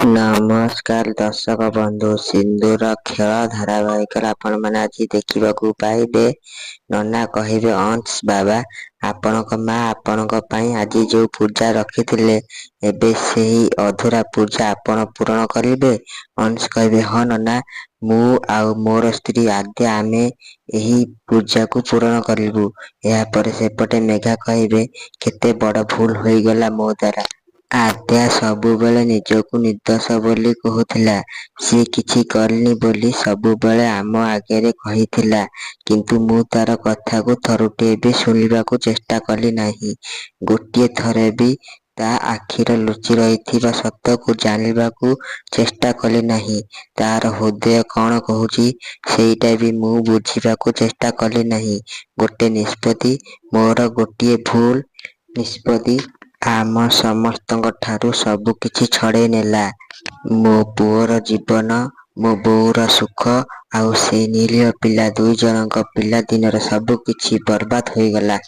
ନମସ୍କାର ଦର୍ଶକ ବନ୍ଧୁ, ସିନ୍ଦୁର ଖେଳ ଧାରାବାହିକରେ ଆପଣମାନେ ଆଜି ଦେଖିବାକୁ ପାଇବେ। ନନା କହିବେ, ଅଂଶ ବାବା, ଆପଣଙ୍କ ମା ଆପଣଙ୍କ ପାଇଁ ଆଜି ଯୋଉ ପୂଜା ରଖିଥିଲେ, ଏବେ ସେହି ଅଧୁରା ପୂଜା ଆପଣ ପୂରଣ କରିବେ। ଅଂଶ କହିବେ, ହଁ ନନା, ମୁଁ ଆଉ ମୋର ସ୍ତ୍ରୀ ଆଦ୍ୟା ଆମେ ଏହି ପୂଜାକୁ ପୂରଣ କରିବୁ। ଏହାପରେ ସେପଟେ ମେଘା କହିବେ, କେତେ ବଡ଼ ଭୁଲ ହୋଇଗଲା ମୋ ଦ୍ୱାରା। ଆଦ୍ୟା ସବୁବେଳେ ନିଜକୁ ନିର୍ଦ୍ଦୋଷ ବୋଲି କହୁଥିଲା। ସିଏ କିଛି କରିନି ବୋଲି ସବୁବେଳେ ଆମ ଆଗରେ କହିଥିଲା। କିନ୍ତୁ ମୁଁ ତାର କଥାକୁ ଥରୁଟିଏ ବି ଶୁଣିବାକୁ ଚେଷ୍ଟା କଲି ନାହିଁ। ଗୋଟିଏ ଥର ବି ତା ଆଖିରେ ଲୁଚି ରହିଥିବା ସତ୍ୟକୁ ଜାଣିବାକୁ ଚେଷ୍ଟା କଲି ନାହିଁ। ତାର ହୃଦୟ କ'ଣ କହୁଛି ସେଇଟା ବି ମୁଁ ବୁଝିବାକୁ ଚେଷ୍ଟା କଲି ନାହିଁ। ଗୋଟେ ନିଷ୍ପତ୍ତି, ମୋର ଗୋଟିଏ ଭୁଲ ନିଷ୍ପତ୍ତି ଆମ ସମସ୍ତଙ୍କଠାରୁ ସବୁକିଛି ଛଡ଼େଇ ନେଲା। ମୋ ପୁଅର ଜୀବନ, ମୋ ବୋଉର ସୁଖ, ଆଉ ସେଇ ନିରୀହ ପିଲା ଦୁଇଜଣଙ୍କ ପିଲାଦିନର ସବୁକିଛି ବରବାଦ ହୋଇଗଲା।